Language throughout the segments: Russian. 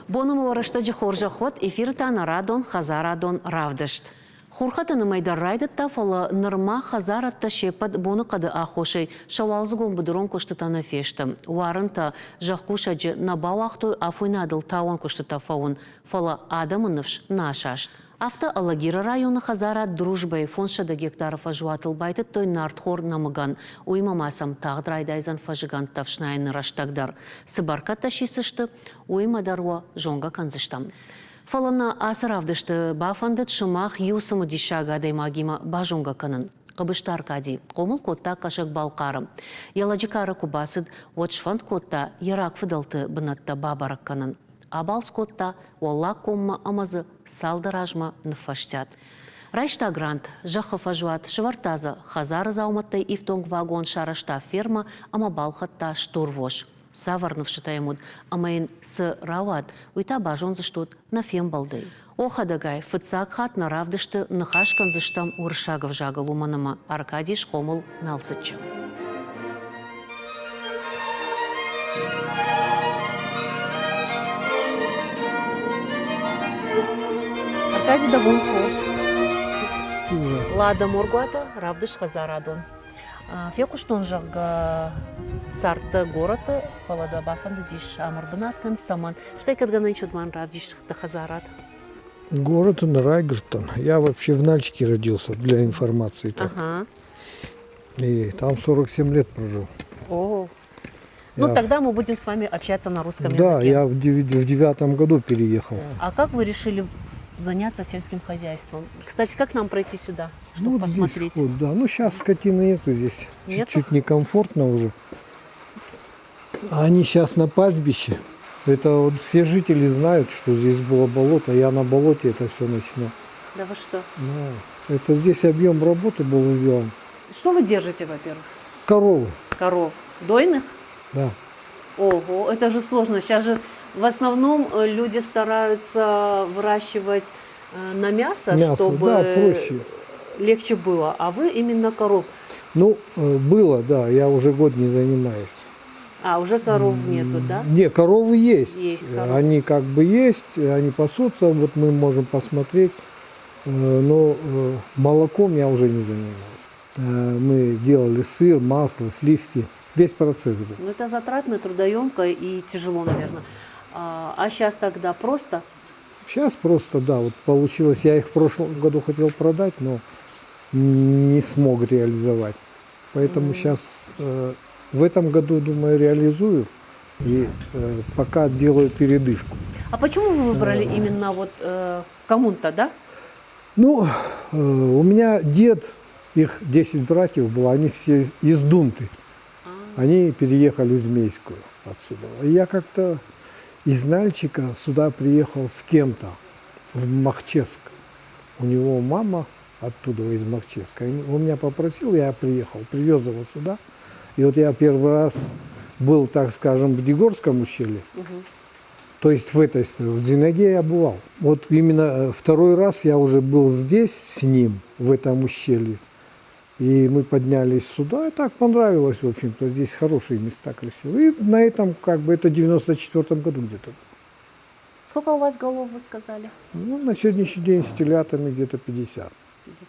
Бонум орыштыжы хоржа ход эфиртан радон, хазарадон равдышт. Хурхатыны майдар райдытта фалы нырма хазаратта шепад боны қады ахошей шавалзыгон бұдырон көштітаны фешті. Уарынта жақкушаджы набау ақту афуйнадыл тауын көштіта фауын фалы адамыныш нашашт. Авто Алагира районы хазара дружбай фоншада гектаров ажуатыл байтыт той нартхор намыган. Уймамасам тағдрайдайзан фажиган тавшнайны раштагдар. Сыбаркатта шисышты, уймадаруа жонга канзыштам. Фалана асыравдышты бафандыт шымах юсымы дишага даймагима бажонга канын. Қыбыштар кади, қомыл котта кашық балқарым. Яладжикары кубасыд, отшфанд котта ярак фыдалты бынатта бабарак канын. Абалс котта, олла комма амазы салдыражма нфаштят. Райшта грант, жахы фажуат, швартазы, хазары зауматтай ифтонг вагон шарашта ферма, ама балхатта штурвош. Саварнов шитаемуд, амаин с рават, уйта бажон заштут на фем балдей. Охадагай, фыцак хат наравдышты нахашкан заштам уршагов жагал уманама, Аркадий шкомыл налсычы. Аркадий да бун хош. Лада моргуата, равдыш хазарадон. Фекуштон жага сарты города, фалада бафанды диш амурбынаткан саман. Что кадганы чудман равдиш хазарад? Город Райгертон. Я вообще в Нальчике родился, для информации. Ага. И там 47 лет прожил. О. Ну тогда мы будем с вами общаться на русском языке. Да, я в 9-м году переехал. А как вы решили заняться сельским хозяйством? Кстати, как нам пройти сюда, чтобы посмотреть? Здесь, да, ну сейчас скотины нету здесь. Чуть-чуть некомфортно уже. Они сейчас на пастбище. Это вот все жители знают, что здесь было болото. Я на болоте это все начинал. Да вы что? Ну, это здесь объем работы был сделан. Что вы держите, во-первых? Коровы. Коров. Дойных? Да. Ого, это же сложно. Сейчас же в основном люди стараются выращивать на мясо, чтобы да, проще. Легче было. А вы именно коров. Ну, было, да. Я уже год не занимаюсь. А, уже коров нету, да? Не, коровы есть. Есть коровы. Они как бы есть, они пасутся, вот мы можем посмотреть. Но молоком я уже не занимаюсь. Мы делали сыр, масло, сливки. Весь процесс был. Ну, это затратно, трудоемко и тяжело, наверное. А сейчас тогда просто? Сейчас просто, да. Вот получилось, я их в прошлом году хотел продать, но не смог реализовать. Поэтому сейчас в этом году, думаю, реализую. И пока делаю передышку. А почему вы выбрали именно вот коммун-то, да? Ну, у меня дед, их 10 братьев было, они все из Дунты. Они переехали в Змейскую отсюда. И я как-то из Нальчика сюда приехал с кем-то в Махчевск. У него мама оттуда, из Махчевска. Он меня попросил, я приехал, привез его сюда. И вот я первый раз был, так скажем, в Дегорском ущелье. То есть в этой стороне, в Дзинаге я бывал. Вот именно второй раз я уже был здесь с ним, в этом ущелье. И мы поднялись сюда, и так понравилось, в общем-то, здесь хорошие места, красивые. И на этом, как бы, это в 94-м году где-то. Сколько у вас голов, вы сказали? Ну, на сегодняшний день с телятами где-то 50.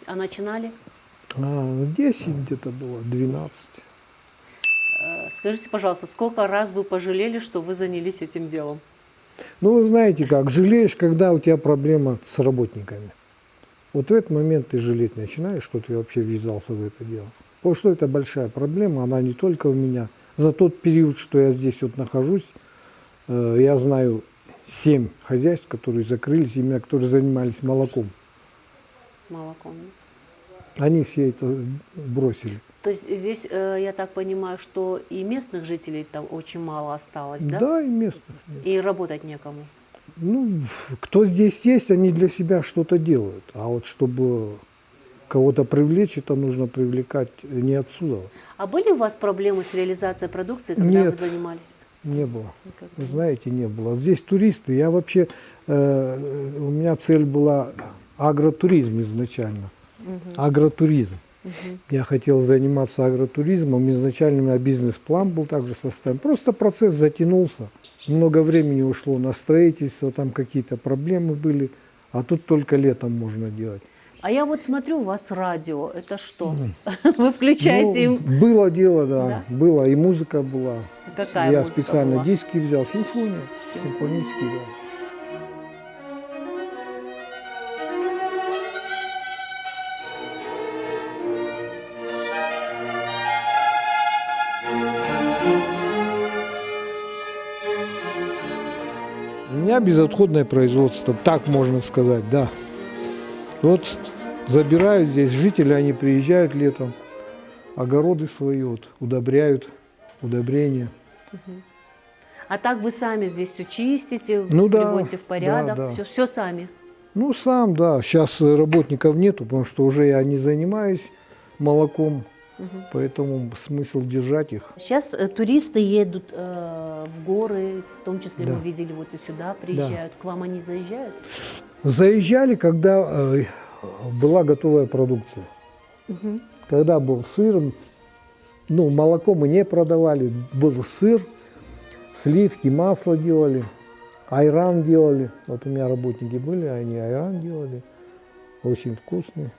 А начинали? 10 где-то было, 12. Скажите, пожалуйста, сколько раз вы пожалели, что вы занялись этим делом? Ну, вы знаете как, жалеешь, когда у тебя проблема с работниками. Вот в этот момент ты жалеть начинаешь, что ты вообще ввязался в это дело. Потому что это большая проблема, она не только у меня. За тот период, что я здесь вот нахожусь, я знаю 7 хозяйств, которые закрылись, именно которые занимались молоком. Молоком. Они все это бросили. То есть здесь, я так понимаю, что и местных жителей там очень мало осталось, да? Да, и местных нет. И работать некому. Ну, кто здесь есть, они для себя что-то делают. А вот чтобы кого-то привлечь, это нужно привлекать не отсюда. А были у вас проблемы с реализацией продукции, когда Нет, вы занимались? Не было. Никогда. Вы знаете, не было. Здесь туристы. Я вообще, у меня цель была агротуризм изначально. Агротуризм. Я хотел заниматься агротуризмом. Изначально у меня бизнес-план был также составлен. Просто процесс затянулся. много времени ушло на строительство, там какие-то проблемы были, а тут только летом можно делать. А я вот смотрю, у вас радио. Это что? Вы включаете... Ну, было дело, да, Да? было, и музыка была. Какая Я музыка специально была? диски взял, симфония, Симфония. симфонический, да. У меня безотходное производство, так можно сказать, да. Вот забирают здесь жители, они приезжают летом, огороды свои вот, удобряют, удобрения. А так вы сами здесь все чистите, Ну да, приводите в порядок, да. все сами. Ну, сам, да, сейчас работников нету, потому что уже я не занимаюсь молоком, поэтому смысл держать их. Сейчас туристы едут в горы, в том числе Да. мы видели, вот и сюда приезжают. К вам они заезжают? Заезжали, когда была готовая продукция. Когда был сыр, ну, молоко мы не продавали, был сыр, сливки, масло делали, айран делали. Вот у меня работники были, они айран делали, очень вкусный,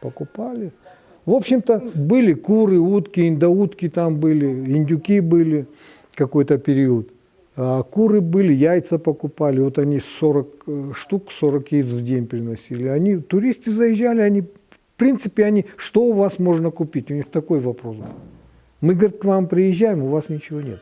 покупали. В общем-то, были куры, утки, индоутки там были, индюки были какой-то период. А куры были, яйца покупали, вот они 40 штук, 40 яиц в день приносили. Они, туристы заезжали, они, в принципе, они, что у вас можно купить? У них такой вопрос был. Мы, говорит, к вам приезжаем, у вас ничего нет.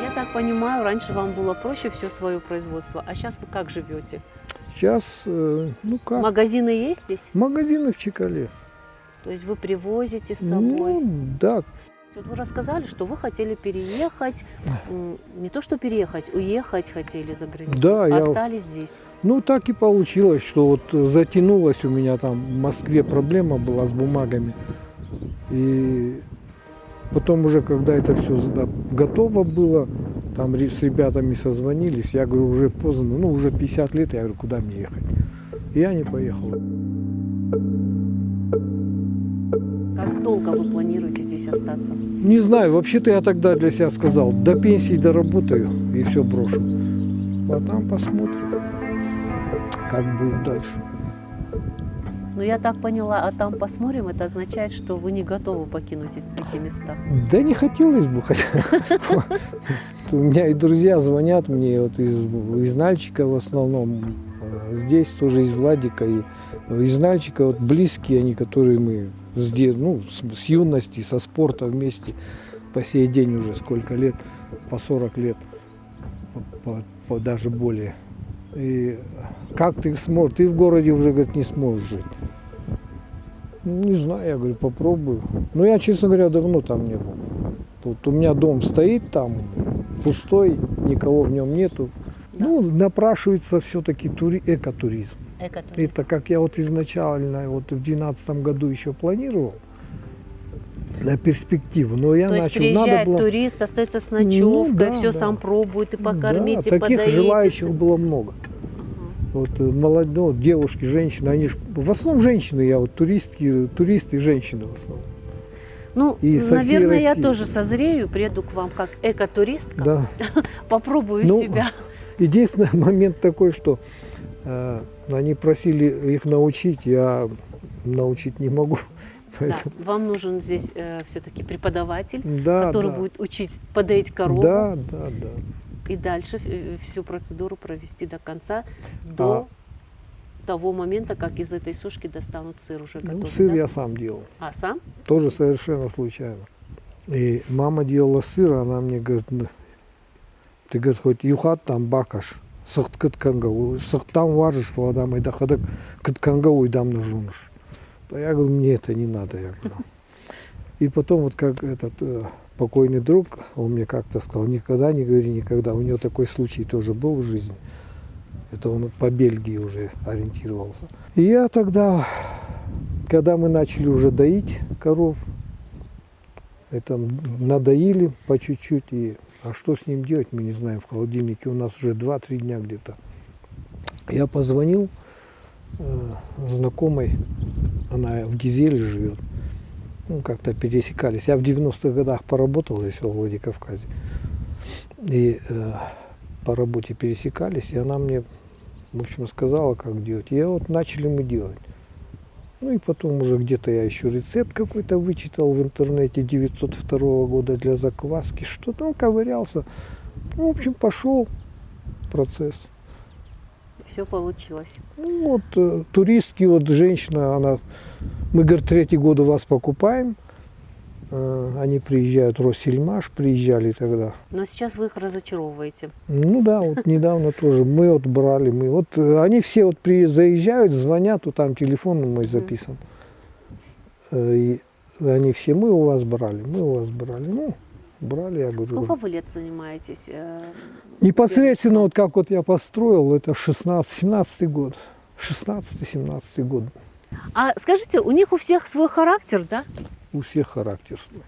Я так понимаю, раньше вам было проще все свое производство, а сейчас вы как живете? Сейчас, ну как, Магазины есть здесь? магазины в Чекале. То есть вы привозите с собой? Ну, да, Вот вы рассказали, что вы хотели переехать, не то что переехать, уехать хотели за границу, Да, а я- остались здесь. ну так и получилось, что вот затянулась у меня там в Москве проблема была с бумагами. И потом уже, когда это все готово было, там с ребятами созвонились, я говорю, уже поздно, ну уже 50 лет, я говорю, куда мне ехать? И я не поехал. Как долго вы планируете здесь остаться? Не знаю, вообще-то я тогда для себя сказал, до пенсии доработаю и все брошу. А там посмотрим, как будет дальше. Ну, я так поняла, а там посмотрим, это означает, что вы не готовы покинуть эти места. Да не хотелось бы. У меня и друзья звонят мне вот из Нальчика в основном. Здесь тоже из Владика. И из Нальчика вот близкие они, которые мы с юности, со спорта вместе по сей день уже сколько лет, по 40 лет, даже более. И как ты сможешь? Ты в городе уже, говорит, не сможешь жить. Ну, не знаю, я говорю, попробую. Но я, честно говоря, давно там не был. Тут у меня дом стоит там, пустой, никого в нем нету. Да. Ну, напрашивается все-таки экотуризм. Экотуризм. Это как я вот изначально, вот в 2012 году еще планировал на перспективу, но я То есть начал, приезжает надо было... турист, остается с ночевкой, да, все да. сам пробует, и покормить, Да, и таких подоить. желающих было много. Вот девушки, женщины, они же, в основном женщины, я вот туристы и женщины в основном. Ну, И со всей наверное, я России. тоже созрею, приеду к вам как экотуристка, Да. попробую Ну, себя. Единственный момент такой, что они просили их научить, я научить не могу. Да, Поэтому, вам нужен здесь все-таки преподаватель, да, который да. будет учить подоить корову Да. и дальше всю процедуру провести до конца, до того момента, как из этой сушки достанут сыр уже готовый. Ну, сыр да? я сам делал. А сам? Тоже совершенно случайно. И мама делала сыр, она мне говорит, «Ну, ты, говорит, хоть юхат там бакаш, сахткат кангау, сахтам важишь, владам и дахадак кат кангау и дам нажунуш. Я говорю, мне это не надо, я говорю. И потом вот как этот покойный друг, он мне как-то сказал, никогда не говори никогда. У него такой случай тоже был в жизни. Это он по Бельгии уже ориентировался. И я тогда, когда мы начали уже доить коров, это надоили по чуть-чуть. А что с ним делать, мы не знаем. В холодильнике у нас уже 2-3 дня где-то. Я позвонил знакомой, она в Гизеле живет. Ну, как-то пересекались. Я в 90-х годах поработал здесь, во Владикавказе. И по работе пересекались, и она мне, в общем, сказала, как делать. И вот начали мы делать. Ну и потом уже где-то я еще рецепт какой-то вычитал в интернете 902 года для закваски. Что-то он ковырялся. Ну, в общем, пошел процесс. Все получилось. Ну, вот туристки, вот женщина, она, мы, говорит, 3-й год у вас покупаем. Они приезжают, Россельмаш приезжали тогда. Но сейчас вы их разочаровываете. Ну да, вот недавно тоже мы вот брали, они все вот заезжают, звонят, вот там телефон мой записан. И они все, мы у вас брали. Ну, брали, я говорю. Сколько вы лет занимаетесь? Непосредственно, вот как вот я построил, это 16-17 год. 16-17 год. А скажите, у них у всех свой характер, да? У всех характер свой.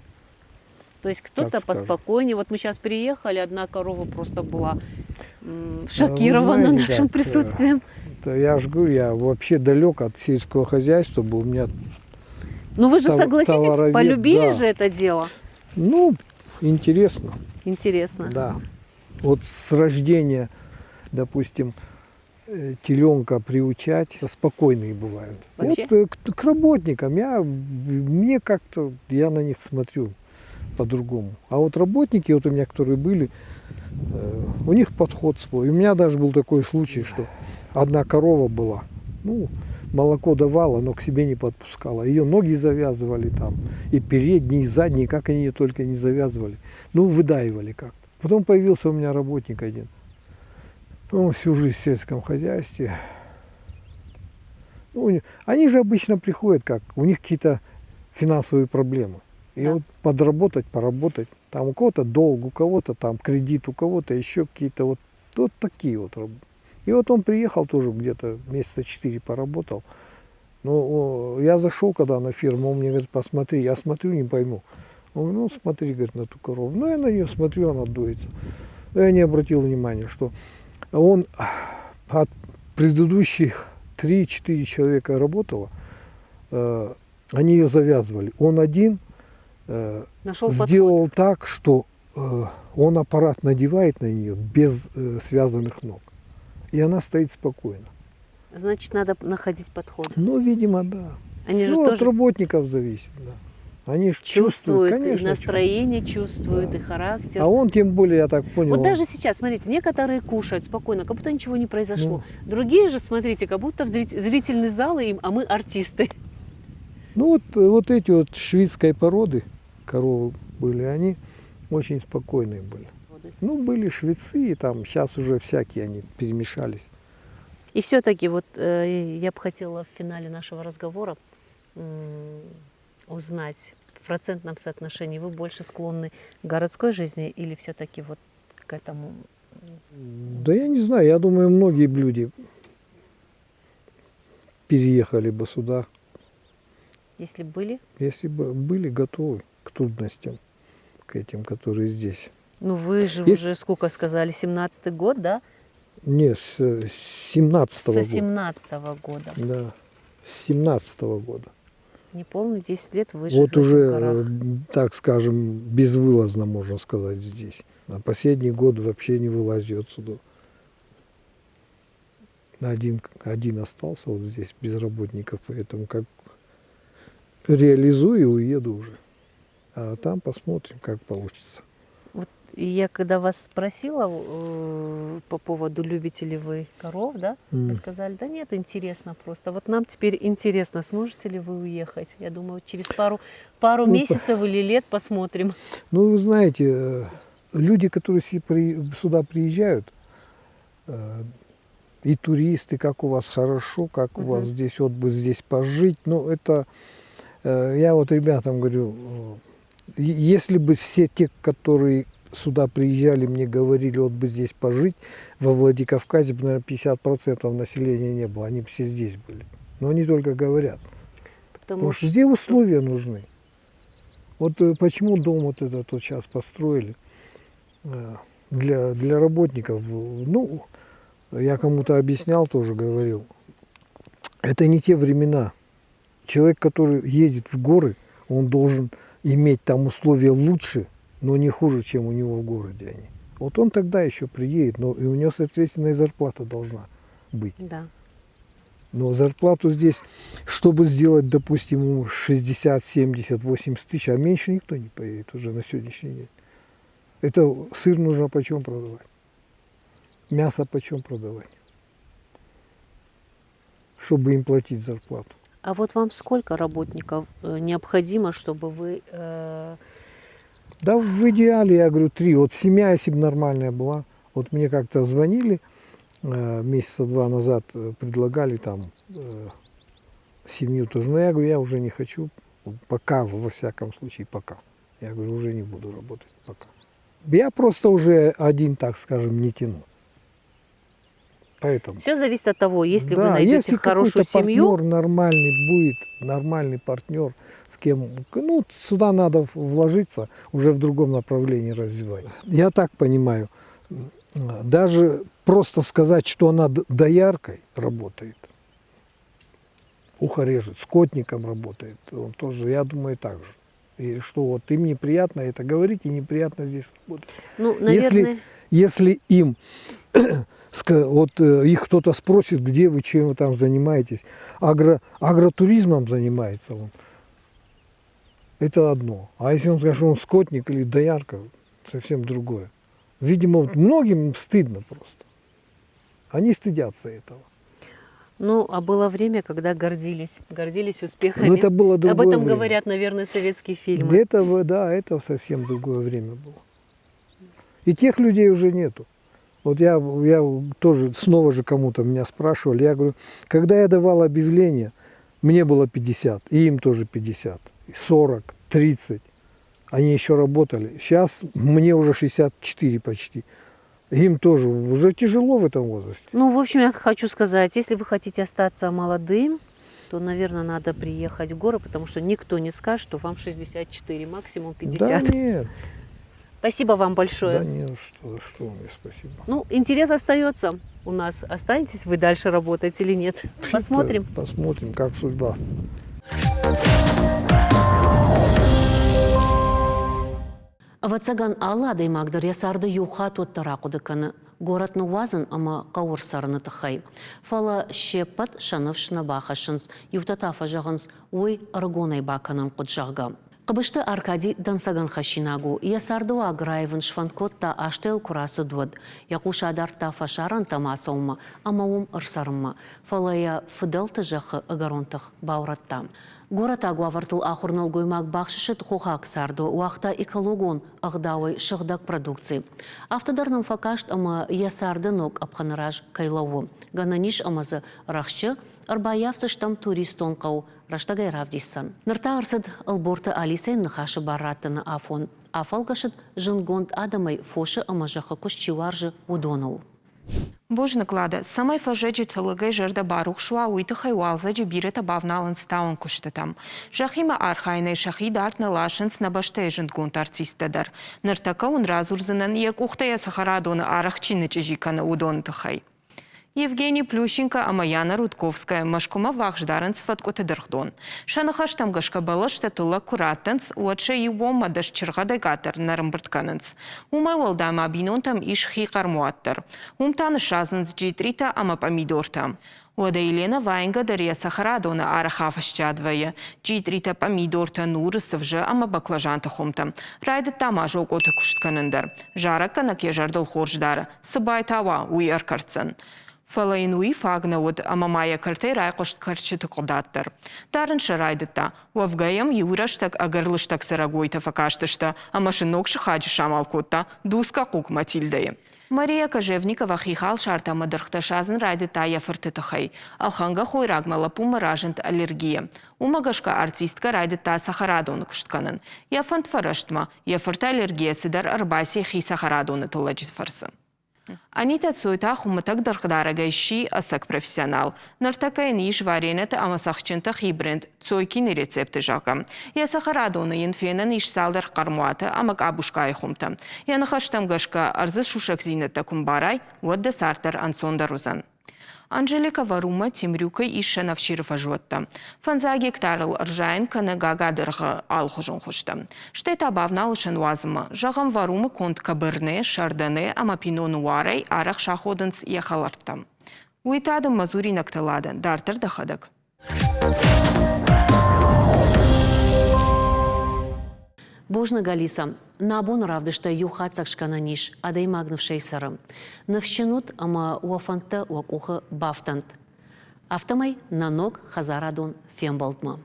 То есть кто-то Так скажем. поспокойнее. Вот мы сейчас приехали, одна корова просто была шокирована знаете, нашим как, присутствием. Да я же говорю, я вообще далек от сельского хозяйства был. У меня, Ну вы же согласитесь, товаровед, полюбили да. же это дело. Ну, интересно, Интересно. да. Вот с рождения, допустим, теленка приучать, спокойные бывают. Вообще? Вот к работникам мне как-то, я на них смотрю по-другому. А вот работники, вот у меня, которые были, у них подход свой. У меня даже был такой случай, что одна корова была, ну, молоко давала, но к себе не подпускала. Ее ноги завязывали там, и передние, и задние, как они ее только не завязывали. Ну, выдаивали как-то. Потом появился у меня работник один. Он всю жизнь в сельском хозяйстве. Ну, они же обычно приходят как, у них какие-то финансовые проблемы. И Да. вот подработать, поработать. Там у кого-то долг, у кого-то там кредит, у кого-то еще какие-то вот такие вот работы. И вот он приехал тоже где-то месяца 4 поработал. Но я зашел когда на ферму, он мне говорит, посмотри. Я смотрю, не пойму. Он говорит, ну смотри, говорит, на ту корову. Ну я на нее смотрю, она дуется. Но я не обратил внимания, что он от предыдущих 3-4 человека работало, они ее завязывали. Он один Нашел сделал так, что он аппарат надевает на нее без связанных ног. И она стоит спокойно. подход. Значит, надо находить подход. Ну, видимо, да. Они Всё же от тоже работников зависит, да. Они же чувствуют, и конечно, настроение чувствуют, Да. и характер. А он, тем более, я так понял, Вот даже сейчас, смотрите, некоторые кушают спокойно, как будто ничего не произошло. Ну. Другие же, смотрите, как будто в зрительный зал им, а мы артисты. ну вот эти вот шведской породы коровы были, они очень спокойные были. Ну, были швецы, и там сейчас уже всякие они перемешались. И все-таки вот я бы хотела в финале нашего разговора узнать в процентном соотношении, вы больше склонны к городской жизни или все-таки вот к этому? Да я не знаю, я думаю, многие люди переехали бы сюда, Если были? если бы были готовы к трудностям, к этим, которые здесь. Ну вы же Есть- уже сколько сказали, 17-й год, да? Не, с 17-го Со года. 17-го года. Да, с 17-го года. Неполные 10 лет вы живете Вот в уже, горах. так скажем, безвылазно, можно сказать, здесь. А последний год вообще не вылазит отсюда. Один остался вот здесь, без работников, поэтому как реализую и уеду уже. А там посмотрим, как получится. И я когда вас спросила по поводу, любите ли вы коров, да, вы сказали, да нет, интересно просто. Вот нам теперь интересно, сможете ли вы уехать? Я думаю, через пару месяцев или лет посмотрим. Ну, вы знаете, люди, которые сюда приезжают, и туристы, как у вас хорошо, как у вас здесь, вот бы здесь пожить, ну, это, я вот ребятам говорю, если бы все те, которые сюда приезжали, мне говорили, вот бы здесь пожить, во Владикавказе бы, наверное, 50% населения не было, они бы все здесь были. Но они только говорят. Потому что здесь условия нужны. Вот почему дом вот этот вот сейчас построили для работников. Ну, я кому-то объяснял, тоже говорил, это не те времена. Человек, который едет в горы, он должен иметь там условия лучше, но не хуже, чем у него в городе они. Вот он тогда еще приедет, но и у него, соответственно, и зарплата должна быть. Да. Но зарплату здесь, чтобы сделать, допустим, ему 60, 70, 80 тысяч, а меньше никто не поедет уже на сегодняшний день. Это сыр нужно почем продавать? Мясо почем продавать? Чтобы им платить зарплату. А вот вам сколько работников необходимо, чтобы вы... Да, в идеале, я говорю, 3. Вот семья, если бы нормальная была, вот мне как-то звонили месяца 2 назад, предлагали там семью тоже. Но я говорю, я уже не хочу, пока, во всяком случае, пока. Я говорю, уже не буду работать пока. Я просто уже один, так скажем, не тяну. Поэтому. Все зависит от того, если вы Да, найдете если хорошую какой-то семью. партнер нормальный будет, нормальный партнер, с кем, ну, сюда надо вложиться, уже в другом направлении развивать. Я так понимаю, даже просто сказать, что она дояркой работает, ухо режет, скотником работает, он тоже, я думаю, так же. И что вот им неприятно это говорить, и неприятно здесь работать. Ну, наверное... Если им, вот их кто-то спросит, где вы, чем вы там занимаетесь, агротуризмом занимается он, это одно. А если он скажет, что он скотник или доярка, совсем другое. Видимо, вот многим стыдно просто. Они стыдятся этого. Ну, а было время, когда гордились успехами. Но это было другое Об этом время. говорят, наверное, советские фильмы. Да, это совсем другое время было. И тех людей уже нету. Вот я тоже снова же кому-то меня спрашивали, я говорю, когда я давал объявление, мне было 50, и им тоже 50, 40, 30. Они еще работали. Сейчас мне уже 64 почти. Им тоже уже тяжело в этом возрасте. Ну, в общем, я хочу сказать, если вы хотите остаться молодым, то, наверное, надо приехать в горы, потому что никто не скажет, что вам 64, максимум 50. Да нет. Спасибо вам большое. Да нет, что мне спасибо. Ну, интерес остается у нас. Останетесь вы дальше работать или нет? Посмотрим. Посмотрим, как судьба. Вацаган Алладай Магдar ясарды юхат оттаракудыканы. Город Нуазын ама кауыр сарыны тахай. Фала щепат шанывшына бахашынс, юптатафа жағынс ой аргонай баканын құджағға. Қыбышты Аркадий Дансаган хашинагу, ясарды аграевын шванкотта аштел курасы дуад, яқушадарта фашаран тамасаума, амаум ырсарыма, фалая фыдалты жақы агаронтық бауратта. Город агуавартыл ахурнал гоймак бақшышыт хохак сарды, уақта экологон ағдауай шығдак продукции. Автодарным факашт ама ясарды ног апханыраж кайлауы. Гананиш амазы рақшы, арбаявсыштам туристон қау, раштагай равдисан. Нырта арсыд алборты алисен нахашы бараттыны афон. Афалгашыт жынгонд адамай фошы амажақы күшчиваржы удонал. Божны клада, самай фажеджи тылыгай жерда барух шуа уйтыхай уалзаджи бирета бавналын стаун куштатам. Жахима архайнай шахи дартна лашынс набаштай жынгонд артистадар. Ныртака он разурзанан як ухтая сахарадоны арахчины чижиканы удон тыхай. Евгений Плющенко, Амаяна Рудковская, Машкума Вахждаранц фаткоты дырхдон. Шанахаш там гашкабала штатыла куратанц, уатша юбома даш чыргадайгатар нарымбырткананц. Умай волдама абинон там ишхи кармуаттар. Умтаны шазанц джитрита ама помидортам. Уада Елена Ваенга Дарья Сахарадона арахафашчадвая. Джитрита помидорта нуры сывжы ама баклажанта хомта. Райды тамажа окоты куштканандар. Жарака наке жардыл хорждара. Сыбай тава уяркарцан. Фалайнуи фагнауд амамая картай райқошт карчыты қодаттыр. Тарын шарайдытта, уавгаям юраштак агарлыштак сарагойта факаштышта, амашынокшы хаджы шамал котта, дуска кук Матильдайы. Мария Кожевникова хихал шарта мадырхташазын райдыта яфыртытыхай. Алханга хойрагмала пумаражынт аллергия. Умагашка артистка райдыта сахарадоны кыштканын. Яфант фараштма, яфырта аллергия сидар арбаси хи сахарадоны тыладжит фарсы. Анита Цойта хуматак дархдарагайши асак профессионал. Нартакайны иш варенеты амасахчынта хибренд Цойкины рецепты жака. Я сахарадоны янфенен иш салдар кармуаты амак абушкай хумта. Я нахаштам гашка арзы шушак зинетта кумбарай, уадда сартар ансонда рузан. Անջելիկա վարումը Թիմրյուկը իշը նավշիրը վաժուոտտը։ Ֆանզագեք տարıl ըրժայն կնը գագադырғы ալխուժուն խուշտը։ Շտետա բավնալ շնուազմը, ժաղան վարումը կոնտ կբրնե, շարդանը, ամապինո նուարեյ, արախ շախոդնց եղալարտը։ Ուիտադը մազուրի նկտլադը, դարտր դխադық։ Божна Галиса, на абон равдышта юхацак шкананиш, адай магнувшей сарым. Навщенут ама уафанта уакуха бафтант. Автомай на ног хазарадон фембалтма.